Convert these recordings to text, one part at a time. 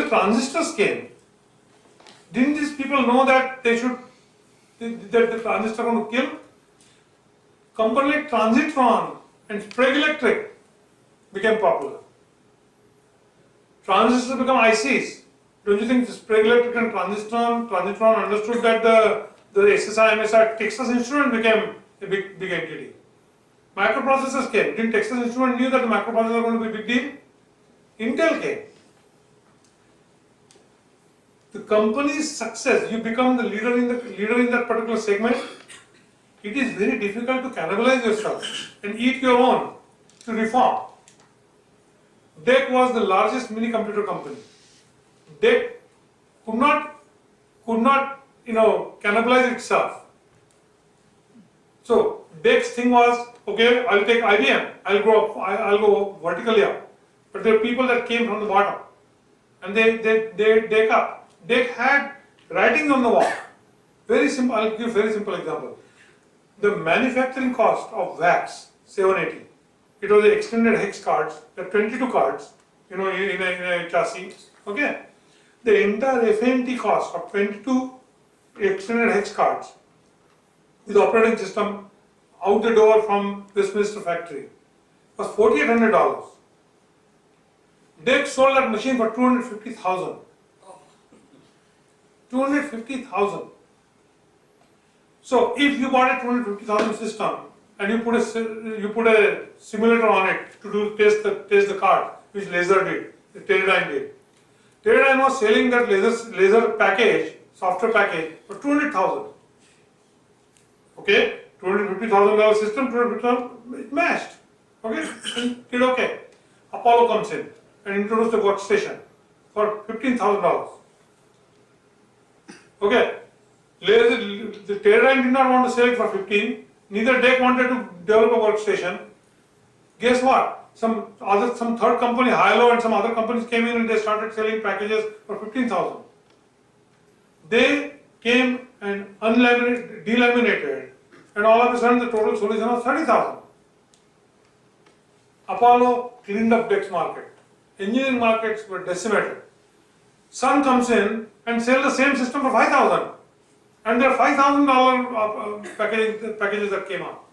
the transistors came, didn't these people know that that the transistor going to kill? Company like Transitron and Sprague Electric became popular. Transistors become ICs. Don't you think Sprague Electric and Transitron understood that the SSI, MSI, Texas Instruments became a big entity? Microprocessors came. Didn't Texas Instruments knew that the microprocessors are going to be a big deal? Intel came. The company's success, you become the leader in that particular segment. It is very difficult to cannibalize yourself and eat your own to reform. DEC was the largest mini computer company. DEC could not cannibalize itself. So DEC's thing was, okay, I'll take IBM, I'll go vertically up. But there are people that came from the bottom, and they DEC up. DEC had writings on the wall. Very simple. I'll give a very simple example. The manufacturing cost of VAX 780. It was the extended hex cards. There are 22 cards, in a chassis. Okay. The entire FAMT cost of 22 extended hex cards with operating system out the door from Westminster factory was $4,800. DEC sold that machine for $250,000. $250,000. So if you bought a $250,000 system and you put a simulator on it to test the card, which Laser did, the Teledyne did. Teledyne was selling that laser package, software package for $200,000. Okay, $250,000 system, $250,000, it matched. Okay, and did okay. Apollo comes in and introduced a workstation for $15,000. Okay. The Teledyne did not want to sell it for 15. Neither DEC wanted to develop a workstation. Guess what? Some third company, Hilo and some other companies came in and they started selling packages for 15,000. They came and delaminated, and all of a sudden the total solution was 30,000. Apollo cleaned up DEC's market. Engineering markets were decimated. Sun comes in and sells the same system for 5,000. And there are $5,000 packages that came out.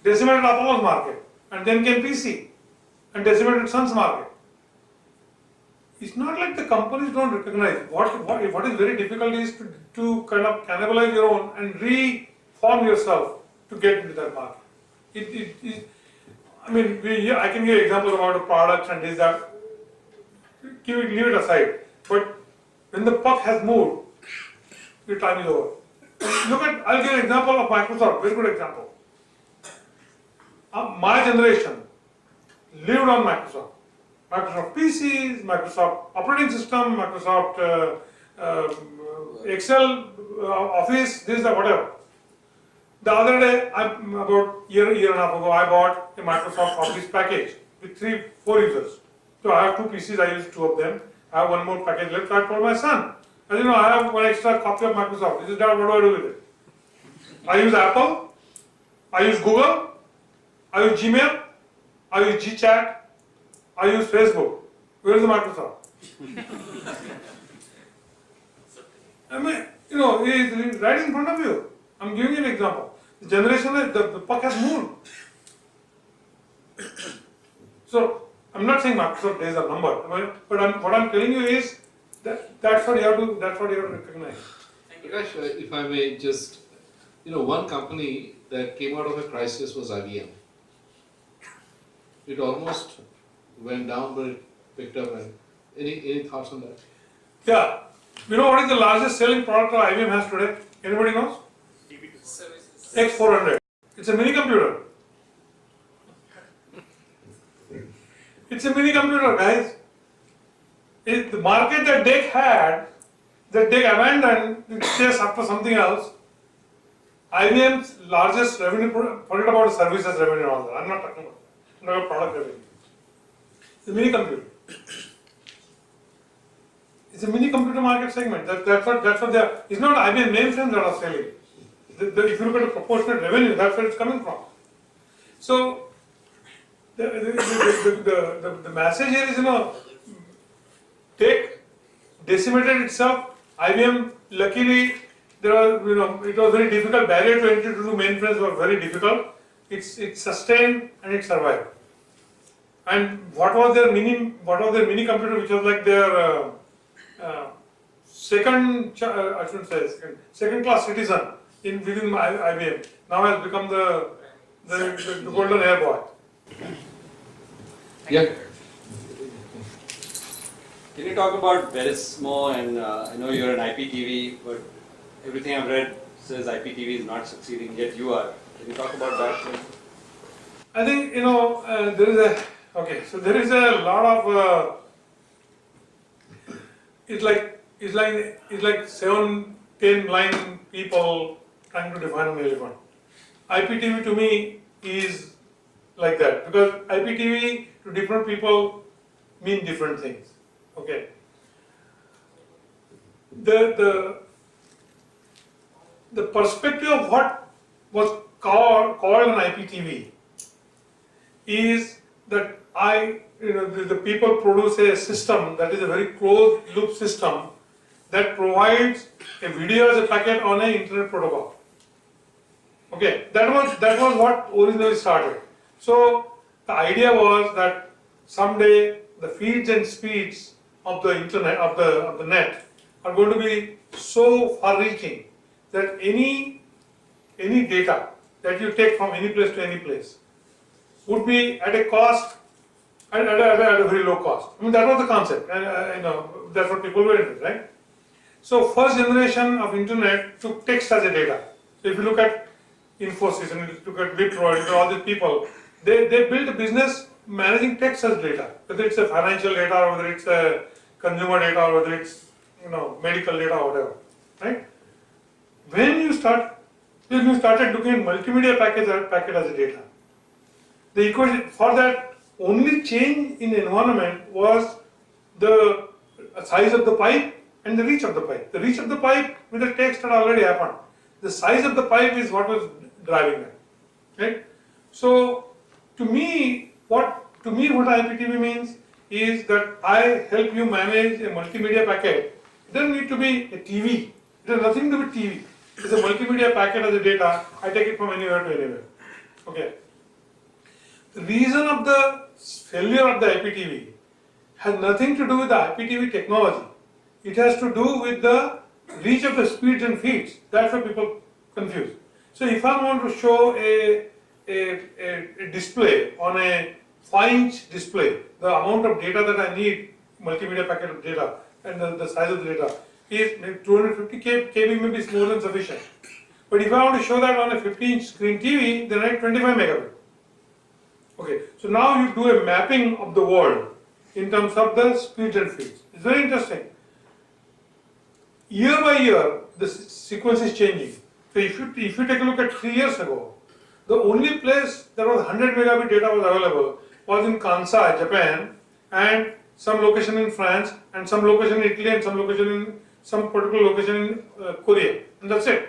Decimated Apollo's market. And then came PC and decimated Sun's market. It's not like the companies don't recognize. What is very difficult is to kind of cannibalize your own and reform yourself to get into that market. I can give examples about the products and this, that. Leave it aside. But when the puck has moved, your time is over. I'll give an example of Microsoft, very good example. My generation lived on Microsoft. Microsoft PCs, Microsoft operating system, Microsoft Excel, Office, this, that, whatever. The other day, about year and a half ago, I bought a Microsoft Office package with 3-4 users. So I have 2 PCs, I use 2 of them. I have 1 more package left. I told my son, as you know, I have 1 extra copy of Microsoft. He said, Dad, what do I do with it? I use Apple, I use Google, I use Gmail, I use GChat, I use Facebook. Where is the Microsoft? It's right in front of you. I'm giving you an example. The generation, the puck has moved. So, I'm not saying Microsoft days are numbered, but what I'm telling you is that's what you have to recognize. Prakash, if I may just, one company that came out of a crisis was IBM. It almost went down, but it picked up. And any thoughts on that? Yeah. You know what is the largest selling product that IBM has today? Anybody knows? X400. It's a mini computer. It's a mini computer, guys. The market that DEC had, that DEC abandoned, it chased after something else. IBM's largest revenue, forget about the services revenue and all that. I'm not talking about product revenue. It's a mini computer. It's a mini computer market segment. That's what they are. It's not IBM mainframes that are selling. If you look at the proportionate revenue, that's where it's coming from. So the message here is, take decimated itself. IBM, luckily, there was, it was very difficult. Barrier to entry to do mainframes was very difficult. It sustained and it survived. And what was their mini computer, which was like their I shouldn't say second class citizen within IBM, now has become the golden hair boy. Yeah. Can you talk about Verismo? And I know you're an IPTV, but everything I've read says IPTV is not succeeding, yet you are. Can you talk about that? I think there is a lot of it's like 7-10 blind people trying to define an elephant. IPTV to me is like that, because IPTV to different people mean different things. Okay. The perspective of what was called an IPTV is that the people produce a system that is a very closed loop system that provides a video as a packet on an internet protocol. Okay, that was what originally started. So the idea was that someday the feeds and speeds of the internet, of the net, are going to be so far-reaching that any data that you take from any place to any place would be at a cost, at a very low cost. I mean, that was the concept, and that's what people were into, right? So first generation of internet took text as a data. So if you look at Infosys and you look at Wipro and all these people, they built a business managing text as data, whether it's a financial data or whether it's a consumer data or whether it's medical data or whatever, right? When you started looking at multimedia packet as a data, the equation for that only change in environment was the size of the pipe and the reach of the pipe. The reach of the pipe with the text had already happened. The size of the pipe is what was driving that, right? So to me what IPTV means is that I help you manage a multimedia packet. It doesn't need to be a TV. It has nothing to do with TV. It's a multimedia packet as a data. I take it from anywhere to anywhere. Okay. The reason of the failure of the IPTV has nothing to do with the IPTV technology. It has to do with the reach of the speeds and feeds. That's why people confuse. So if I want to show a display on a 5-inch display, the amount of data that I need, multimedia packet of data, and the size of the data is 250 KB may be more than sufficient. But if I want to show that on a 50-inch screen TV, then I need 25 megabit. Okay, so now you do a mapping of the world in terms of the speeds and feeds. It's very interesting. Year by year, the sequence is changing. So if you take a look at 3 years ago, the only place that was 100 megabit data was available was in Kansai, Japan, and some location in France, and some location in Italy, and some particular location in Korea, and that's it.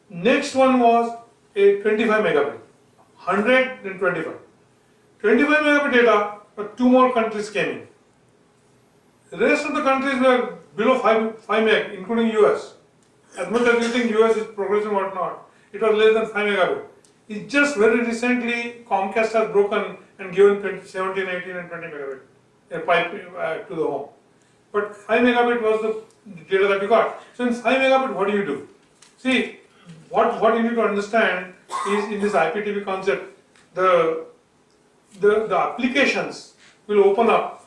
Next one was a 25 megabit, 100 then 25. 25 megabit data, but 2 more countries came in. The rest of the countries were below 5 meg, including US. As much as you think US is progressing or not, it was less than 5 megabit. It's just very recently Comcast has broken and given 17, 18 and 20 megabit a pipe to the home. But 5 megabit was the data that you got. So in 5 megabit, what do you do? See, what you need to understand is in this IPTV concept, the applications will open up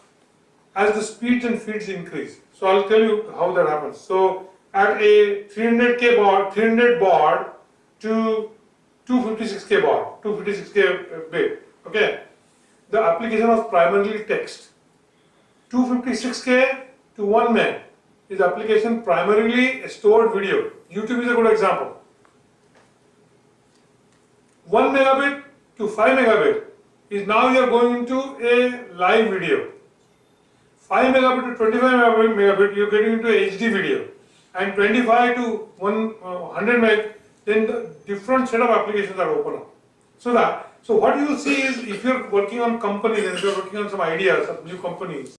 as the speeds and feeds increase. So I'll tell you how that happens. So at a 300 baud to 256K baud, 256K bit, okay, the application was primarily text. 256K to 1 meg is application primarily a stored video. YouTube is a good example. 1 megabit to 5 megabit is now you are going into a live video. 5 megabit to 25 megabit you are getting into HD video, and 25 to 100 meg, then the different set of applications are open up. So what you will see is if you are working on companies and if you are working on some ideas of new companies,